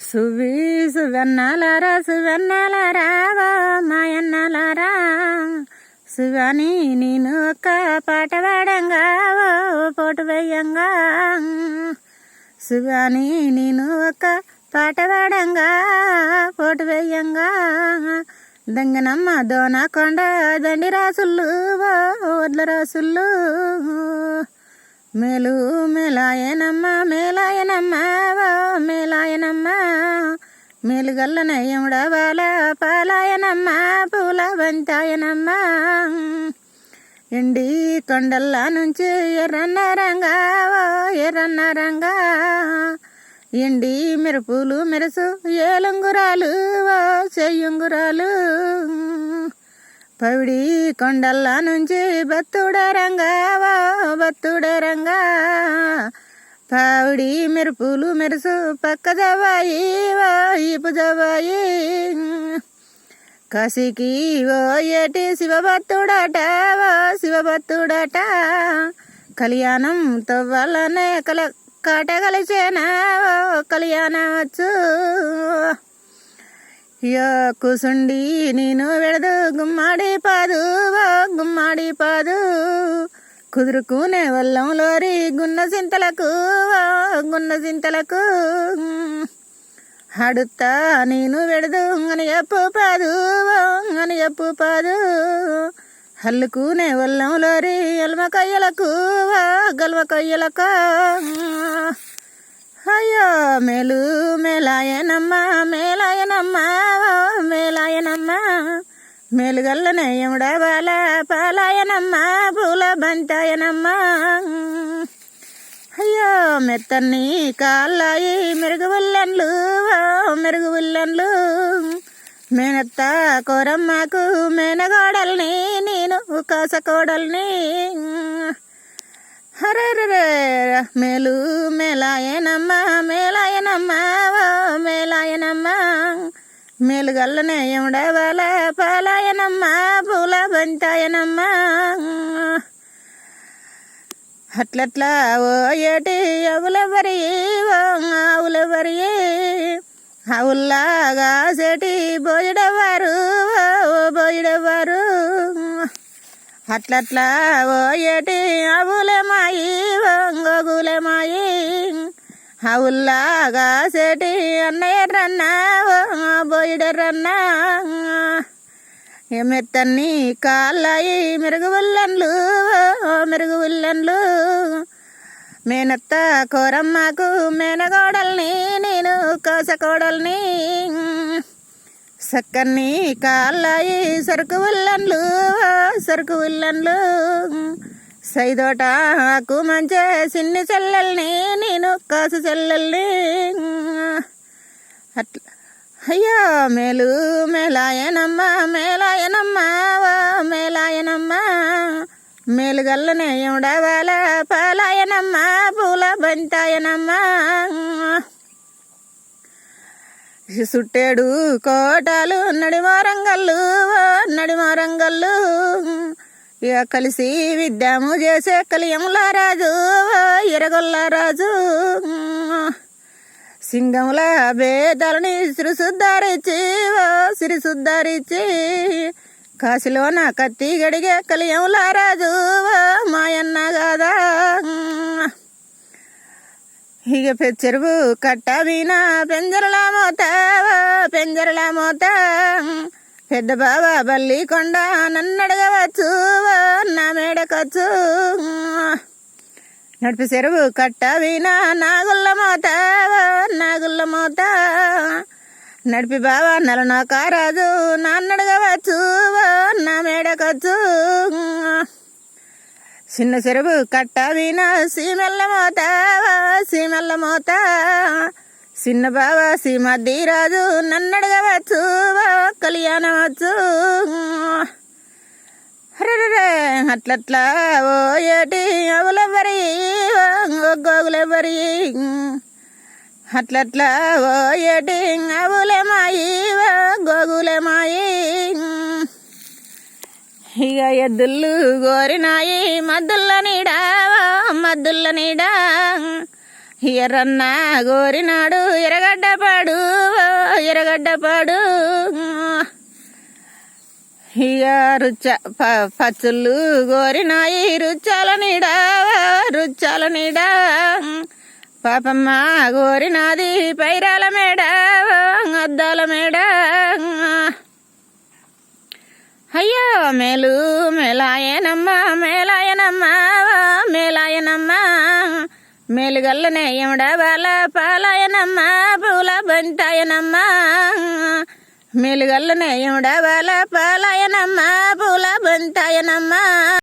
సువెన్నెలరా సువెన్నెలరా మాయన్నలరా శివాని నేను ఒక్క పాట పాడంగా పోటు వేయంగా శివాని నేను ఒక్క పాట పాడంగా పోటు వేయంగా దంగనమ్మ దోనకొండ దండి రాసుళ్ళు వడ్ల రాసుళ్ళు మేలు మేలాయనమ్మ మేలాయనమ్మ మేలాయనమ్మ మేలుగల్ల నయ్యముడవాల పాలాయనమ్మ పూల బంతాయనమ్మ ఎండి కొండల్లా నుంచి ఎర్రన్నారంగా ఎర్రన్నారంగా ఎండి మెరుపులు మెరుసు ఏలుంగురాలు చెయ్యుంగురాలు పవిడి కొండల్లా నుంచి బత్తుడరంగా బత్తుడరంగా పావిడి మెరుపులు మెరుసు పక్క జవాయి ఈపు జవాయి కాశీకి ఓ ఏటి శివభక్తుడట శివభక్తుడట కళ్యాణం తవ్వాలనే కాట కలిసేనా కళ్యాణం వచ్చు కూసుండి నేను వెడదు గుమ్మాడి పాదు కుదురుకునే వల్లంలోరి గున్న సింతలకు హడుతా నేను వెడదు అని ఎప్పు పాదు హల్లుకునే వల్లంలోరి ఎల్మ కొయ్యలకు అయ్యో మేలు మేలాయనమ్మ మేలాయనమ్మ మేలాయనమ్మ మేలుగల్ల నయ్యముడవాల పాలాయనమ్మ పూల బంతాయనమ్మ అయ్యో మెత్తన్ని కాళ్ళాయి మెరుగుబుల్లన్లు మేనత్త కోరమ్మకు మేనగోడల్ని నేను కాసకోడల్ని హరే మేలు మేలాయనమ్మ మేలాయనమ్మ మేలాయనమ్మ మేలుగల్ల నయ్యముడవాల పాలాయనమ్మ పూల బంతాయనమ్మ అట్లట్లా ఓ ఏటి ఆవులెవరి ఆవుల్లాగా సేటి బోయిడవారు అట్లట్లా ఓ ఏటి ఆవులమాయి గోగులమాయి ఆవుల్లాగా సేటి అన్నయ్యరన్నా బోయిడరన్నా మెత్తన్ని కాళ్ళాయి మెరుగుబుల్లన్లు మేనత్త కోరమ్మకు మేనగోడల్ని నేను కోసకోడల్ని సక్కన్ని కాళ్ళాయి సరుకు ఉల్లన్లు సైదోటాకు మంచి సిన్ని చెల్లెల్ని నేను కాసు చెల్లెల్ని అట్లా అయ్యో మేలు మేలాయనమ్మ మేలాయనమ్మ మేలాయనమ్మ మేలుగల్ల నయ్యముడవాల పాలాయనమ్మ పూల బంతాయనమ్మ సుట్టేడు కోటాలు నడిమారంగల్లు ఇక కలిసి విద్యాము చేసే కలియముల రాజు ఎరగొల్ల రాజు సింగముల బేదలని సిరిసుద్దారిచ్చి కాశీలోన కత్తి గడిగే కలియముల రాజు మాయన్న గాదా ఇక చెరువు కట్ట వీణ పెంజరలా మోత పెద్ద బాబా బల్లి కొండ నన్నడగవచ్చు నా మేడకొచ్చు నడిపి చెరువు కట్ట వీణ నాగుల్ల మోత నడిపి బాబా నలనోకారాజు నాన్నడగవచ్చు నా మేడకొచ్చు చిన్న చెరువు కట్ట వీణ సీమెల్ల మోత చిన్న బాబా శ్రీమద్దిరాజు నన్నడగవచ్చు కళ్యాణం వచ్చు అట్లట్లా ఓ ఏటి ఆవులెవరి గోగులెవరి అట్లట్లా ఓ ఏటి ఆవులెమాయి గోగులెమాయి ఇక ఎద్దుళ్ళు గోరినాయి మద్దుల్ల నీడా ఎర్రన్న గోరినాడు ఎరగడ్డపాడు ఎరగడ్డపాడు ఇక పచ్చుళ్ళు గోరినాయి రుచ్చాల నీడా పాపమ్మ గోరినాది పైరాల మేడ అద్దాల మేడ అయ్యో మేలు మేలాయనమ్మ మేలుగల్లనే ఎముడ బాల పాలాయనమ్మ పూల బంతాయనమ్మ మేలుగల్లనే ఎముడ బాల పాలాయనమ్మ పూల బంతాయనమ్మ